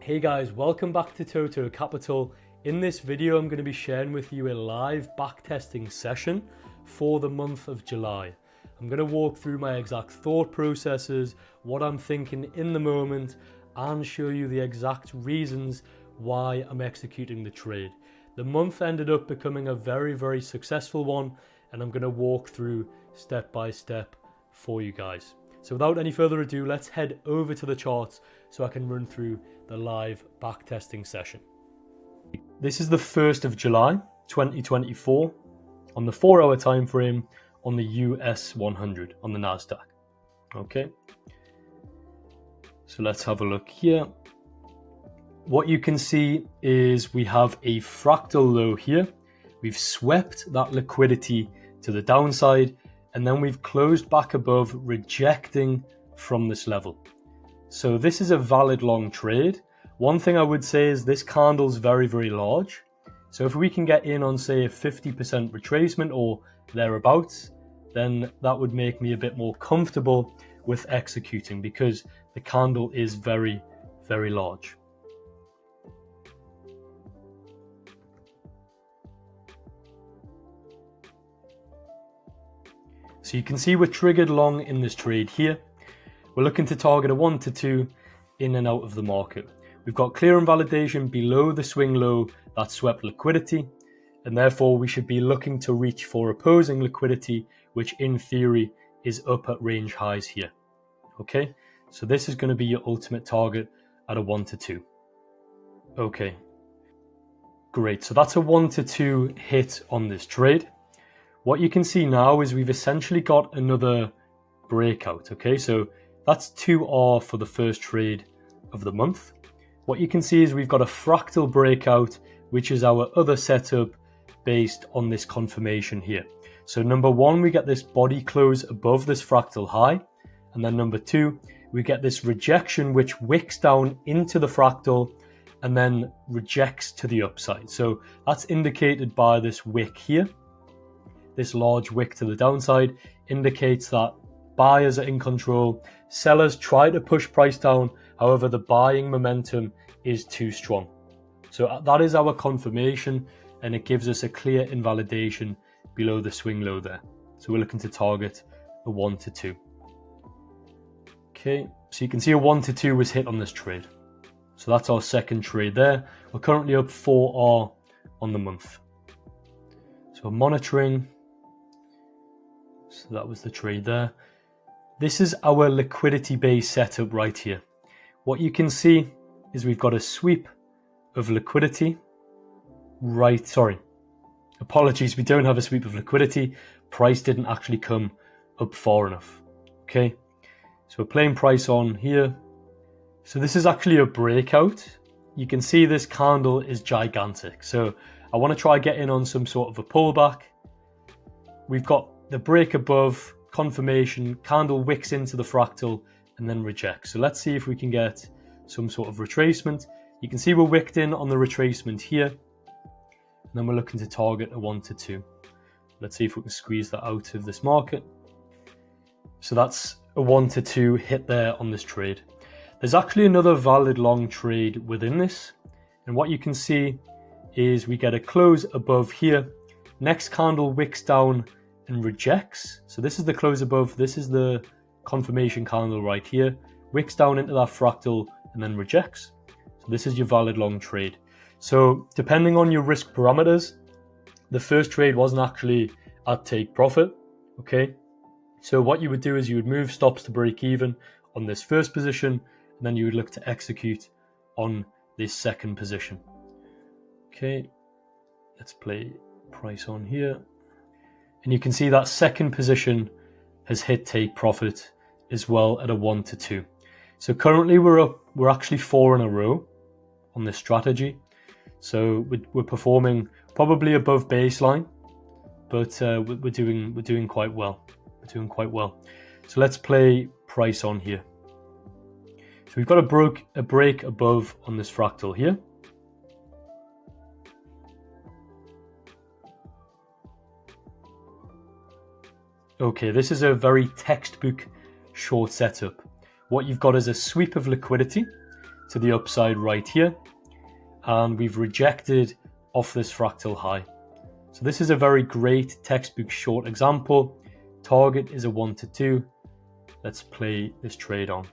Hey guys, welcome back to Toto Capital. In this video, I'm going to be sharing with you a live backtesting session for the month of July. I'm going to walk through my exact thought processes, what I'm thinking in the moment, and show you the exact reasons why I'm executing the trade. The month ended up becoming a very successful one, and I'm going to walk through step by step for you guys. So without any further ado, let's head over to the charts so I can run through the live backtesting session. This is the 1st of July 2024 on the 4-hour time frame on the US 100 on the Nasdaq. Okay, so let's have a look here. What you can see is we have a fractal low here. We've swept that liquidity to the downside, and then we've closed back above, rejecting from this level. So this is a valid long trade. One thing I would say is this candle's very large. So if we can get in on, say, a 50% retracement or thereabouts, then that would make me a bit more comfortable with executing because the candle is very large. So you can see we're triggered long in this trade here. We're looking to target a 1 to 2 in and out of the market. We've got clear invalidation below the swing low that swept liquidity, and therefore we should be looking to reach for opposing liquidity, which in theory is up at range highs here. Okay, so this is going to be your ultimate target at a 1 to 2. Okay, great. So that's a 1 to 2 hit on this trade. What you can see now is we've essentially got another breakout. Okay, so that's 2R for the first trade of the month. What you can see is we've got a fractal breakout, which is our other setup based on this confirmation here. So number one, we get this body close above this fractal high. And then number two, we get this rejection, which wicks down into the fractal and then rejects to the upside. So that's indicated by this wick here. This large wick to the downside indicates that buyers are in control. Sellers try to push price down. However, the buying momentum is too strong. So that is our confirmation, and it gives us a clear invalidation below the swing low there. So we're looking to target a 1 to 2. Okay, so you can see a 1 to 2 was hit on this trade. So that's our second trade there. We're currently up 4R on the month. So we're monitoring. So that was the trade there. This is our liquidity based setup right here. What you can see is we've got a sweep of liquidity. Apologies, we don't have a sweep of liquidity. Price didn't actually come up far enough. Okay, so we're playing price on here. So this is actually a breakout. You can see this candle is gigantic. So I want to try get in on some sort of a pullback. We've got the break above, confirmation, candle wicks into the fractal and then rejects. So let's see if we can get some sort of retracement. You can see we're wicked in on the retracement here. And then we're looking to target a 1 to 2. Let's see if we can squeeze that out of this market. So that's a 1 to 2 hit there on this trade. There's actually another valid long trade within this. And what you can see is we get a close above here. Next candle wicks down and rejects. So this is the close above, this is the confirmation candle right here, wicks down into that fractal and then rejects. So this is your valid long trade. So depending on your risk parameters, the first trade wasn't actually at take profit. Okay, so what you would do is you would move stops to break even on this first position, and then you would look to execute on this second position. Okay, let's play price on here. And you can see that second position has hit take profit as well at a 1 to 2. So currently we're actually 4 in a row on this strategy. So we're performing probably above baseline, but we're doing quite well. We're doing quite well. So let's play price on here. So we've got a break above on this fractal here. Okay, this is a very textbook short setup. What you've got is a sweep of liquidity to the upside right here, and we've rejected off this fractal high. So this is a very great textbook short example. Target is a 1 to 2. Let's play this trade on.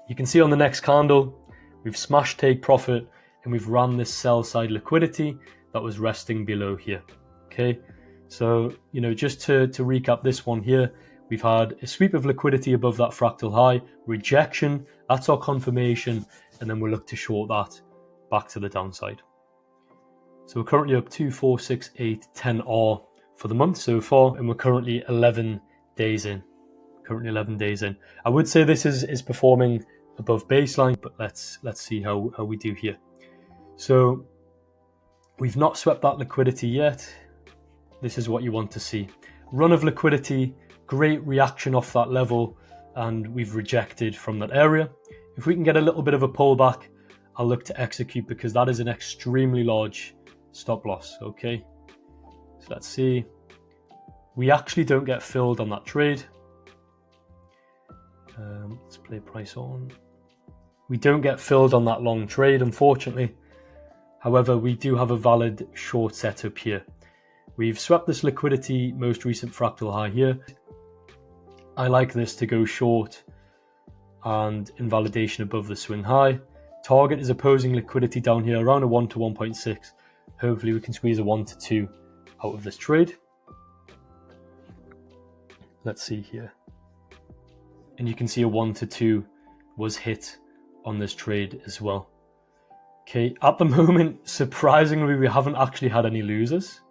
You can see on the next candle, we've smashed take profit and we've ran this sell side liquidity that was resting below here. Okay, so just to recap this one here, we've had a sweep of liquidity above that fractal high, rejection, that's our confirmation, and then we'll look to short that back to the downside. So we're currently up 2, 4, 6, 8, 10 R for the month so far, and we're currently 11 days in. I would say this is performing above baseline, but let's see how we do here. So we've not swept that liquidity yet. This is what you want to see. Run of liquidity, great reaction off that level, and we've rejected from that area. If we can get a little bit of a pullback, I'll look to execute because that is an extremely large stop loss. Okay, so let's see. We actually don't get filled on that trade. Let's play price on. We don't get filled on that long trade, unfortunately. However, we do have a valid short setup here. We've swept this liquidity, most recent fractal high here. I like this to go short and invalidation above the swing high. Target is opposing liquidity down here around a 1 to 1.6. Hopefully we can squeeze a 1 to 2 out of this trade. Let's see here. And you can see a 1 to 2 was hit on this trade as well. Okay, at the moment, surprisingly, we haven't actually had any losers,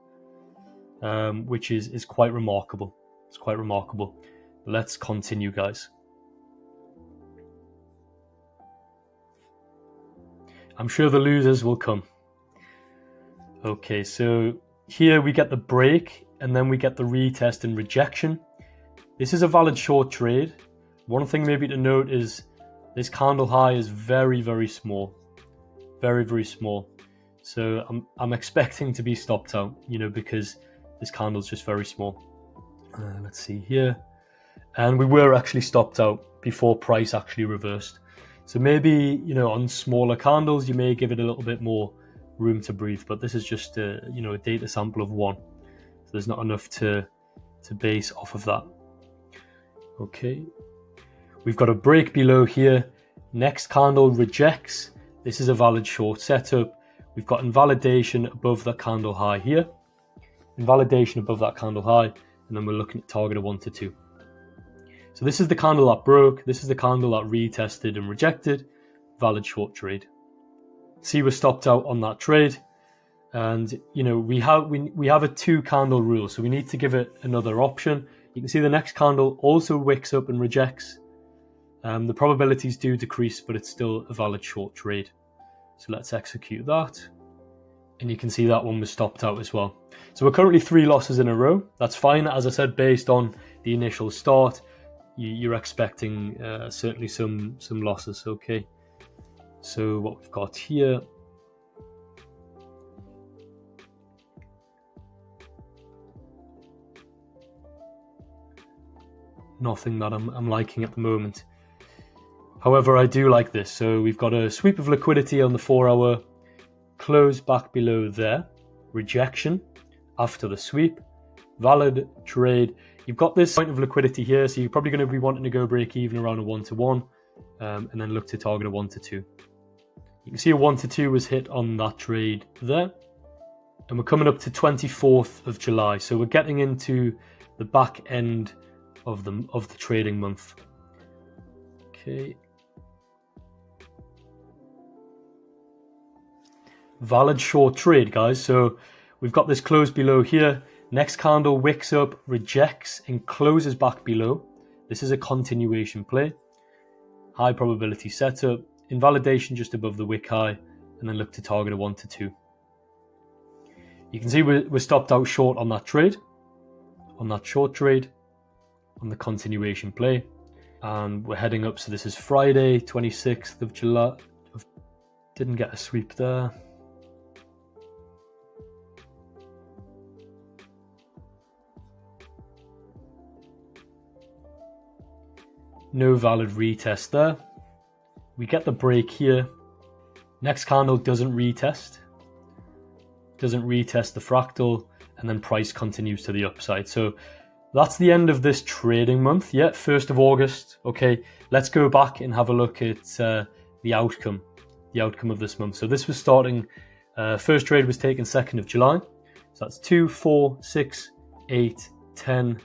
which is quite remarkable. It's quite remarkable. But let's continue, guys. I'm sure the losers will come. Okay, so here we get the break, and then we get the retest and rejection. This is a valid short trade. One thing maybe to note is this candle high is very, very small. Very, very small. So I'm expecting to be stopped out, because this candle's just very small. Let's see here. And we were actually stopped out before price actually reversed. So maybe, on smaller candles, you may give it a little bit more room to breathe, but this is just a data sample of 1. So there's not enough to base off of that. Okay. We've got a break below here. Next candle rejects. This is a valid short setup. We've got invalidation above that candle high here. Invalidation above that candle high. And then we're looking at target of 1 to 2. So this is the candle that broke. This is the candle that retested and rejected. Valid short trade. See, we're stopped out on that trade. And, we have a 2 candle rule. So we need to give it another option. You can see the next candle also wicks up and rejects. The probabilities do decrease, but it's still a valid short trade. So let's execute that. And you can see that one was stopped out as well. So we're currently 3 losses in a row. That's fine. As I said, based on the initial start, you're expecting certainly some losses. Okay. So what we've got here. Nothing that I'm liking at the moment. However, I do like this. So we've got a sweep of liquidity on the 4-hour, close back below there, rejection after the sweep, valid trade. You've got this point of liquidity here, so you're probably going to be wanting to go break even around a 1 to 1, and then look to target a 1 to 2. You can see a 1 to 2 was hit on that trade there, and we're coming up to 24th of July. So we're getting into the back end of the trading month. Okay. Valid short trade, guys. So we've got this close below here. Next candle wicks up, rejects, and closes back below. This is a continuation play. High probability setup. Invalidation just above the wick high, and then look to target a 1 to 2. You can see we're stopped out short on that trade, on that short trade, on the continuation play. And we're heading up. So this is Friday, 26th of July. Didn't get a sweep there. No valid retest there. We get the break here. Next candle doesn't retest the fractal, and then price continues to the upside. So that's the end of this trading month. Yeah, 1st of August. Okay, let's go back and have a look at the outcome of this month. So this was starting, first trade was taken 2nd of July. So that's 2, 4, 6, 8, 10.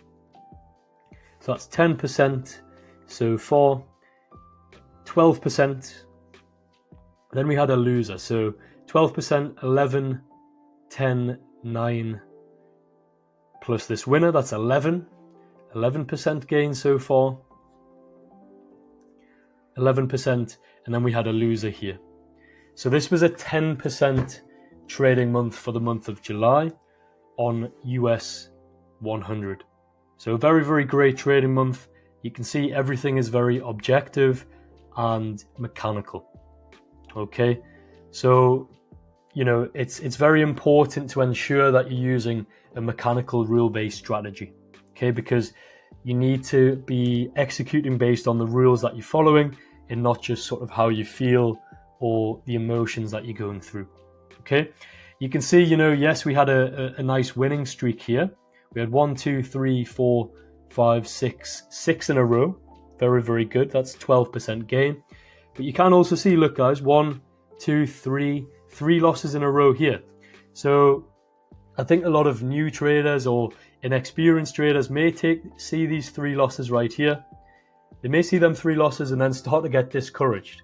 So that's 10% so far, 12%. Then we had a loser. So 12%, 11, 10, 9, plus this winner, that's 11% gain so far, 11%, and then we had a loser here. So this was a 10% trading month for the month of July on US 100. So a very, very great trading month. You can see everything is very objective and mechanical. Okay, so you know, it's very important to ensure that you're using a mechanical rule-based strategy, okay? Because you need to be executing based on the rules that you're following and not just sort of how you feel or the emotions that you're going through, okay? You can see, you know, yes, we had a nice winning streak here. We had 1, 2, 3, 4, 5, 6 in a row. Very, very good. That's 12% gain. But you can also see, look guys, 1, 2, 3 losses in a row here. So I think a lot of new traders or inexperienced traders may see these 3 losses right here. They may see them 3 losses and then start to get discouraged.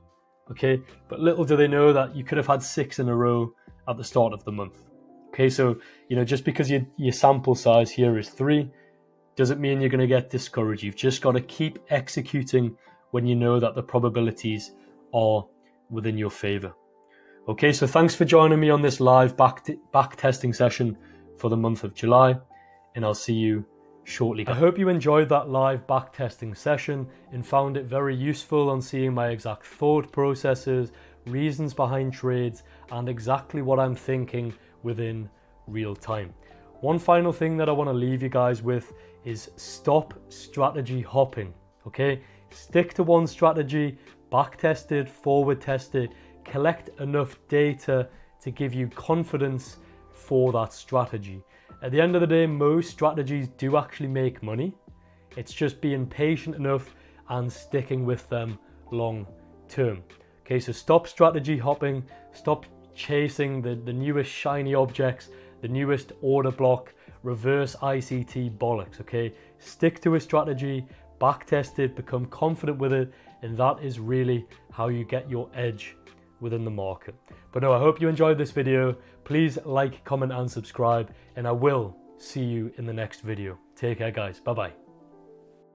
Okay, but little do they know that you could have had 6 in a row at the start of the month. Okay, so you know, just because your sample size here is 3 doesn't mean you're going to get discouraged. You've just got to keep executing when you know that the probabilities are within your favor. Okay, so thanks for joining me on this live back testing session for the month of July, and I'll see you shortly. I hope you enjoyed that live back testing session and found it very useful on seeing my exact thought processes, reasons behind trades, and exactly what I'm thinking within real time. One final thing that I want to leave you guys with is stop strategy hopping, okay? Stick to one strategy, back test it, forward test it, collect enough data to give you confidence for that strategy. At the end of the day, most strategies do actually make money. It's just being patient enough and sticking with them long term. Okay, so stop strategy hopping, stop chasing the newest shiny objects, the newest order block, reverse ICT bollocks, okay? Stick to a strategy, back test it, become confident with it, and that is really how you get your edge within the market. But no, I hope you enjoyed this video. Please like, comment, and subscribe, and I will see you in the next video. Take care, guys. Bye-bye.